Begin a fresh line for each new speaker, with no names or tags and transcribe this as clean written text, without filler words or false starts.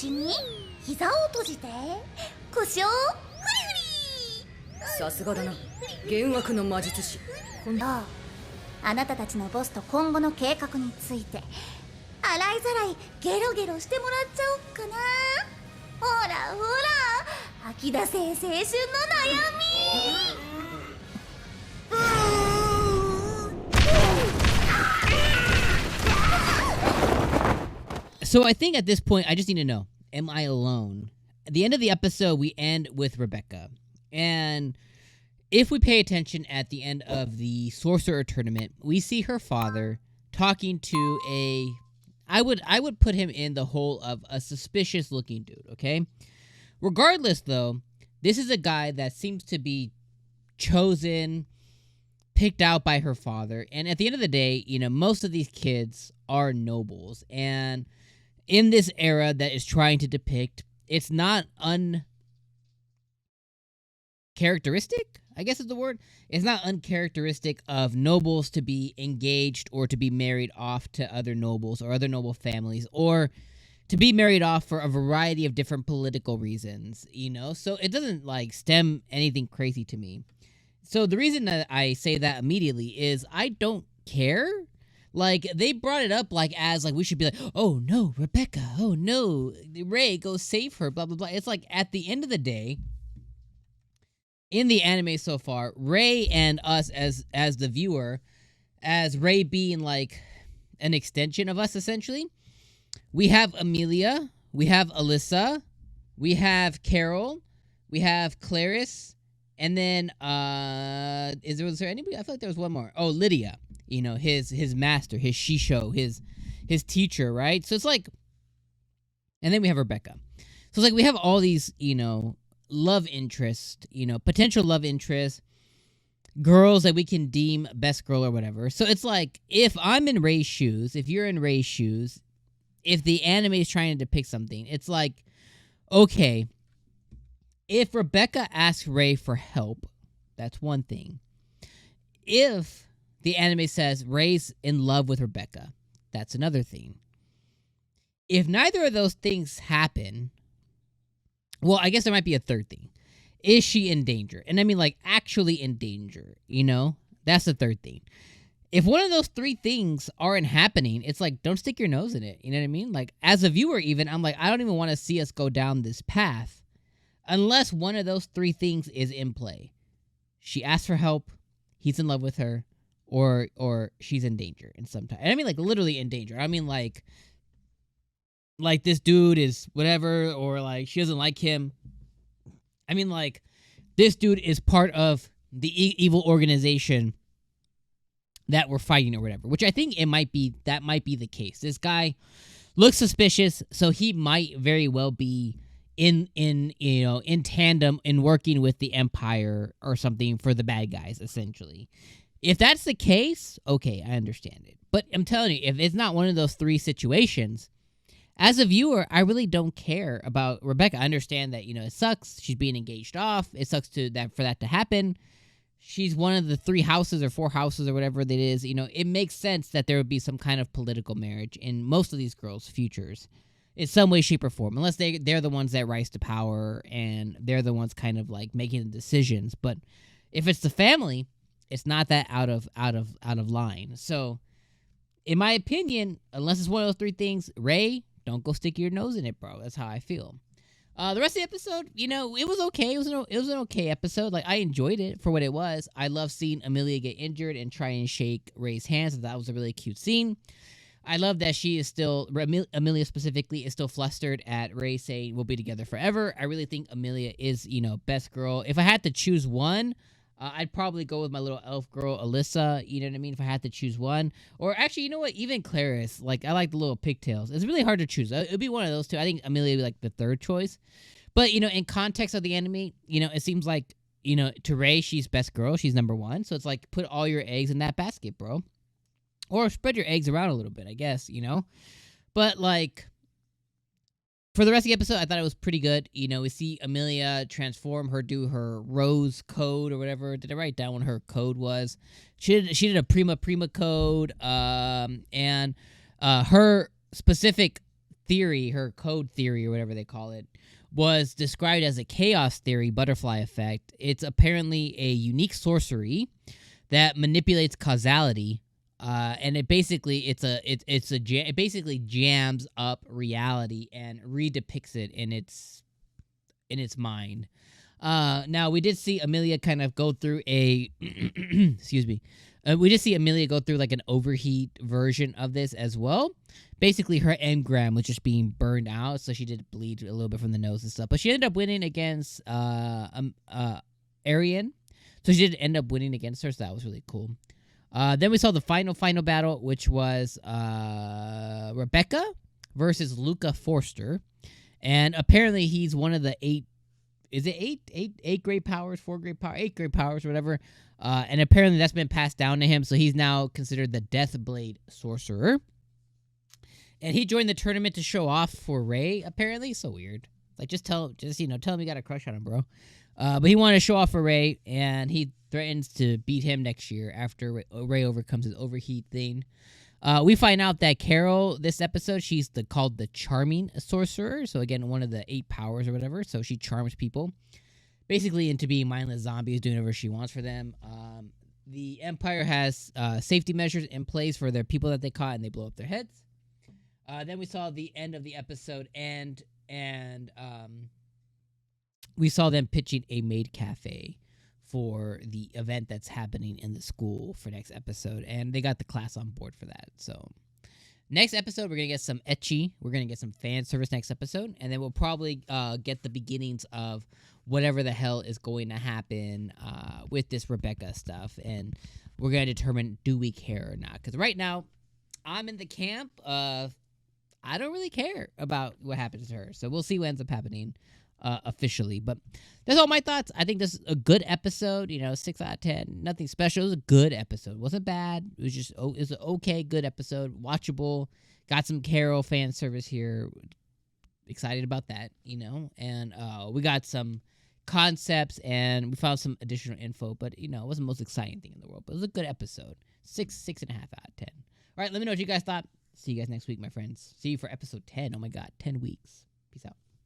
しに膝を閉じて腰をフリフリ。
さすがだな、幻惑の魔術師。
あなたたちのボスと今後の計画について洗いざらいゲロゲロしてもらっちゃおっかな。ほらほら、吐き出せ青春の悩み。
So I think at this point, I just need to know, am I alone? At the end of the episode, we end with Rebecca. And if we pay attention at the end of the Sorcerer tournament, we see her father talking to I would put him in the hole of a suspicious looking dude, okay? Regardless, though, this is a guy that seems to be chosen, picked out by her father. And at the end of the day, you know, most of these kids are nobles. And in this era that is trying to depict, it's not uncharacteristic, I guess is the word. It's not uncharacteristic of nobles to be engaged or to be married off to other nobles or other noble families, or to be married off for a variety of different political reasons, you know? So it doesn't, like, stem anything crazy to me. So the reason that I say that immediately is I don't care. Like, they brought it up, like, as, like, we should be like, oh, no, Rebecca, oh, no, Ray, go save her, blah, blah, blah. It's like, at the end of the day, in the anime so far, Ray and us as the viewer, as Ray being, like, an extension of us, essentially, we have Amelia, we have Alyssa, we have Carol, we have Clarice, and then, was there anybody? I feel like there was one more. Oh, Lydia. You know, his master, his shisho, his teacher, right? So it's like, and then we have Rebecca. So it's like we have all these, you know, love interest, you know, potential love interest, girls that we can deem best girl or whatever. So it's like, if I'm in Ray's shoes, if you're in Ray's shoes, if the anime is trying to depict something, it's like, okay, if Rebecca asks Ray for help, that's one thing. If the anime says Ray's in love with Rebecca, that's another thing. If neither of those things happen, well, I guess there might be a third thing. Is she in danger? And I mean, like, actually in danger, you know? That's the third thing. If one of those three things aren't happening, it's like, don't stick your nose in it. You know what I mean? Like, as a viewer even, I'm like, I don't even want to see us go down this path unless one of those three things is in play. She asks for help, he's in love with her, or she's in danger in some time. And I mean, like, literally in danger. I mean, like this dude is whatever, or like she doesn't like him. I mean, like, this dude is part of the evil organization that we're fighting or whatever, which I think that might be the case. This guy looks suspicious, so he might very well be in tandem in working with the Empire or something for the bad guys, essentially. If that's the case, okay, I understand it. But I'm telling you, if it's not one of those three situations, as a viewer, I really don't care about Rebecca. I understand that, you know, it sucks. She's being engaged off. It sucks for that to happen. She's one of the 3 houses or 4 houses or whatever it is. You know, it makes sense that there would be some kind of political marriage in most of these girls' futures in some way, shape, or form. Unless they're the ones that rise to power and they're the ones kind of like making the decisions. But if it's the family, it's not that out of line. So, in my opinion, unless it's one of those 3 things, Ray, don't go stick your nose in it, bro. That's how I feel. The rest of the episode, you know, it was okay. It was an okay episode. Like, I enjoyed it for what it was. I love seeing Amelia get injured and try and shake Ray's hands. That was a really cute scene. I love that she is still, Amelia specifically, is still flustered at Ray saying we'll be together forever. I really think Amelia is, you know, best girl. If I had to choose one, I'd probably go with my little elf girl, Alyssa, you know what I mean, if I had to choose one. Or actually, you know what, even Clarice, like, I like the little pigtails. It's really hard to choose. It would be one of those two. I think Amelia would be, like, the third choice. But, you know, in context of the anime, you know, it seems like, you know, to Ray, she's best girl. She's number 1. So it's like, put all your eggs in that basket, bro. Or spread your eggs around a little bit, I guess, you know. But, like, for the rest of the episode, I thought it was pretty good. You know, we see Amelia transform, do her rose code or whatever. Did I write down what her code was? She did a prima code, and her specific theory, her code theory or whatever they call it, was described as a chaos theory butterfly effect. It's apparently a unique sorcery that manipulates causality, and it basically it basically jams up reality and redepicts it in its mind. Now we did see Amelia kind of go through a excuse me. We did see Amelia go through like an overheat version of this as well. Basically, her engram was just being burned out, so she did bleed a little bit from the nose and stuff. But she ended up winning against Arian, so she did end up winning against her. So that was really cool. Then we saw the final battle, which was Rebecca versus Luca Forster, and apparently he's one of the 8. Is it eight great powers, 4 great powers, 8 great powers, whatever? And apparently that's been passed down to him, so he's now considered the Deathblade Sorcerer. And he joined the tournament to show off for Ray, apparently. So weird. Like, tell him you got a crush on him, bro. But he wanted to show off for Ray, and he threatens to beat him next year after Ray overcomes his overheat thing. We find out that Carol, this episode, she's called the Charming Sorcerer. So again, one of the 8 powers or whatever. So she charms people, basically into being mindless zombies, doing whatever she wants for them. The Empire has safety measures in place for their people that they caught, and they blow up their heads. Then we saw the end of the episode, and we saw them pitching a maid cafe for the event that's happening in the school for next episode, and they got the class on board for that. So next episode, we're going to get some ecchi. We're going to get some fan service next episode, and then we'll probably get the beginnings of whatever the hell is going to happen with this Rebecca stuff, and we're going to determine, do we care or not? Because right now, I'm in the camp of I don't really care about what happens to her. So we'll see what ends up happening officially. But that's all my thoughts. I think this is a good episode. 6 out of 10. Nothing special. It was a good episode. It wasn't bad. It was just it was an okay, good episode. Watchable. Got some Carol fan service here. Excited about that, And we got some concepts, and we found some additional info. But, it wasn't the most exciting thing in the world. But it was a good episode. 6.5 out of 10. All right, let me know what you guys thought. See you guys next week, my friends. See you for episode 10. Oh, my God. 10 weeks. Peace out.